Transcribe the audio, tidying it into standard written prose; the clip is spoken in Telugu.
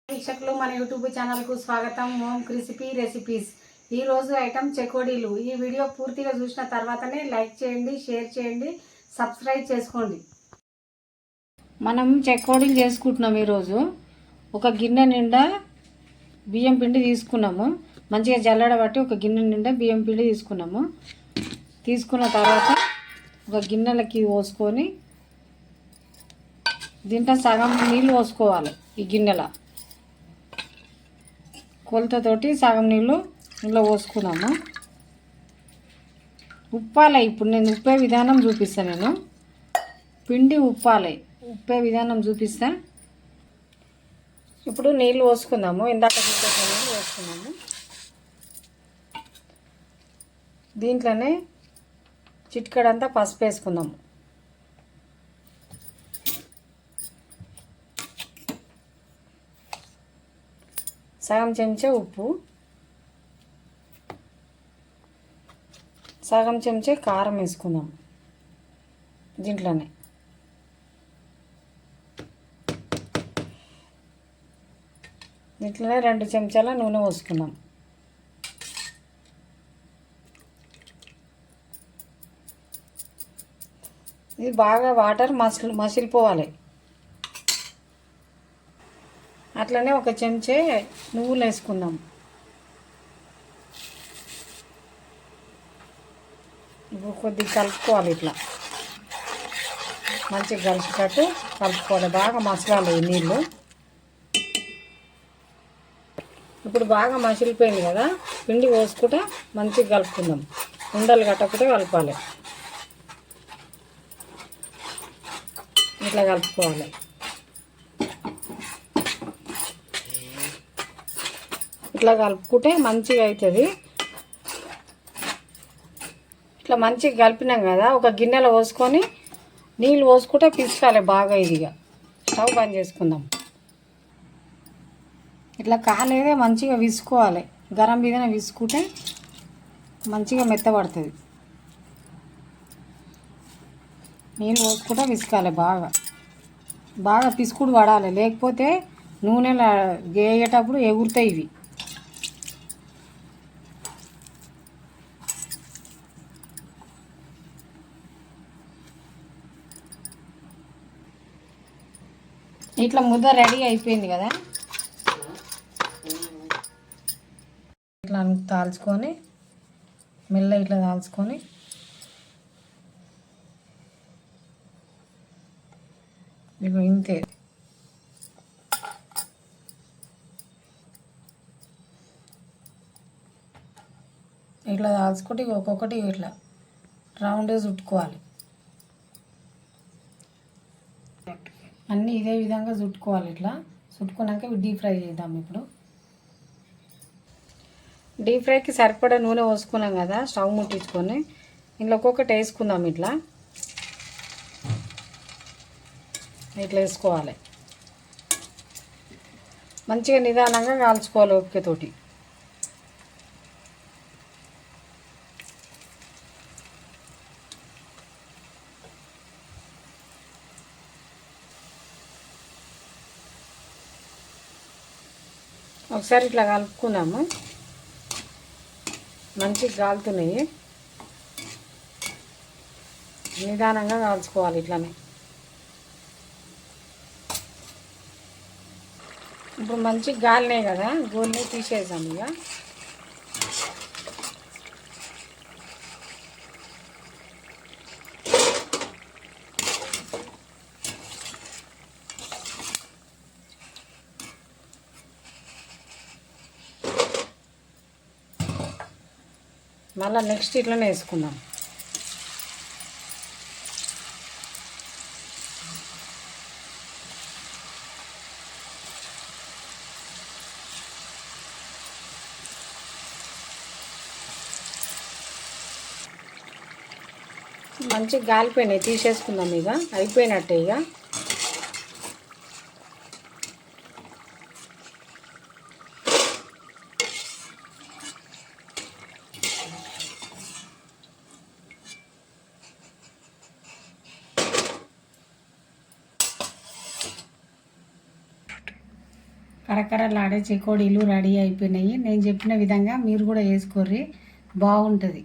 వీక్షకులు మన యూట్యూబ్ ఛానల్కు స్వాగతం. Home crispy recipes. ఈరోజు ఐటమ్ చెకోడీలు. ఈ వీడియో పూర్తిగా చూసిన తర్వాతనే లైక్ చేయండి, షేర్ చేయండి, సబ్స్క్రైబ్ చేసుకోండి. మనం చెకోడీలు చేసుకుంటున్నాం. ఈరోజు ఒక గిన్నె నిండా బియ్యం పిండి తీసుకున్నాము. మంచిగా జల్లడబట్టి ఒక గిన్నె నిండా బియ్యం పిండి తీసుకున్నాము. తీసుకున్న తర్వాత ఒక గిన్నెలకి పోసుకొని దీంట్లో సగం నీళ్ళు పోసుకోవాలి. ఈ గిన్నెల కొలతతోటి సగం నీళ్ళు ఇంట్లో పోసుకున్నాము. ఉప్పాలి. ఇప్పుడు నేను ఉప్పే విధానం చూపిస్తాను. నేను పిండి ఉప్పాలి, ఉప్పే విధానం చూపిస్తా. ఇప్పుడు నీళ్ళు పోసుకుందాము. ఇందాక చూపించిన నీళ్ళు పోసుకున్నాము. దీంట్లోనే చిటికెడంతా పసుపు వేసుకుందాము. సగం చెంచా ఉప్పు, సగం చెంచా కారం వేసుకుందాం. దీంట్లోనే దీంట్లోనే 2 చెంచాల నూనె పోసుకుందాం. ఇది బాగా వాటర్ మసిలిపోవాలి. అట్లనే ఒక చెంచా నువ్వులు వేసుకుందాం. ఇప్పుడు కొద్దిగా కలుపుకోవాలి. ఇట్లా మంచిగా కలిసేటట్టు కలుపుకోవాలి. బాగా మసలాలి నీళ్ళు. ఇప్పుడు బాగా మసిలిపోయింది కదా, పిండి పోసుకుంటే మంచిగా కలుపుకుందాం. ఉండలు కట్టకుండా కలపాలి. ఇట్లా కలుపుకోవాలి. ఇట్లా కలుపుకుంటే మంచిగా అవుతుంది. ఇట్లా మంచిగా కలిపినాం కదా, ఒక గిన్నెలో పోసుకొని నీళ్ళు పోసుకుంటే పిసుకాలి బాగా. ఇదిగా స్టవ్ బంద్ చేసుకుందాం. ఇట్లా కాలేదే మంచిగా విసుకోవాలి. గరం మీదనే విసుకుంటే మంచిగా మెత్తబడుతుంది. నీళ్ళు పోసుకుంటే విసుకాలి. బాగా బాగా పిసుకుడు పడాలి, లేకపోతే నూనెలో వేయేటప్పుడు ఎగురుతాయి ఇవి. ఇట్లా ముద్ద రెడీ అయిపోయింది కదా. ఇట్లా తాల్చుకొని మెల్ల ఇట్లా తాల్చుకొని ఇక ఇంతే. ఇట్లా తాల్చుకుంటే ఒక్కొక్కటి ఇట్లా రౌండ్గా చుట్టుకోవాలి. అన్నీ ఇదే విధంగా చుట్టుకోవాలి. ఇట్లా చుట్టుకున్నాక డీప్ ఫ్రై చేద్దాం. ఇప్పుడు డీప్ ఫ్రైకి సరిపడా నూనె పోసుకున్నాం కదా, స్టవ్ ముట్టించుకొని ఇంట్లో ఒక్కొక్కటి వేసుకుందాం. ఇట్లా ఇట్లా వేసుకోవాలి. మంచిగా నిదానంగా కాల్చుకోవాలి ఓపికతోటి. ఒకసారి ఇట్లా కలుపుకున్నాము. మంచిగా కాలుతున్నాయి. నిదానంగా కాల్చుకోవాలి. ఇట్లానే ఇప్పుడు మంచిగా గాలినాయి కదా, గోల్ని తీసేసాము. ఇక మళ్ళీ నెక్స్ట్ ఇట్లనే వేసుకుందాం. మంచిగా గాలిపోయినాయి, తీసేసుకుందాం. ఇక అయిపోయినట్టే. ఇక కరకరలాడే చెకోడీలు రెడీ అయిపోయినాయి. నేను చెప్పిన విధంగా మీరు కూడా వేసుకోర్రి, బాగుంటుంది.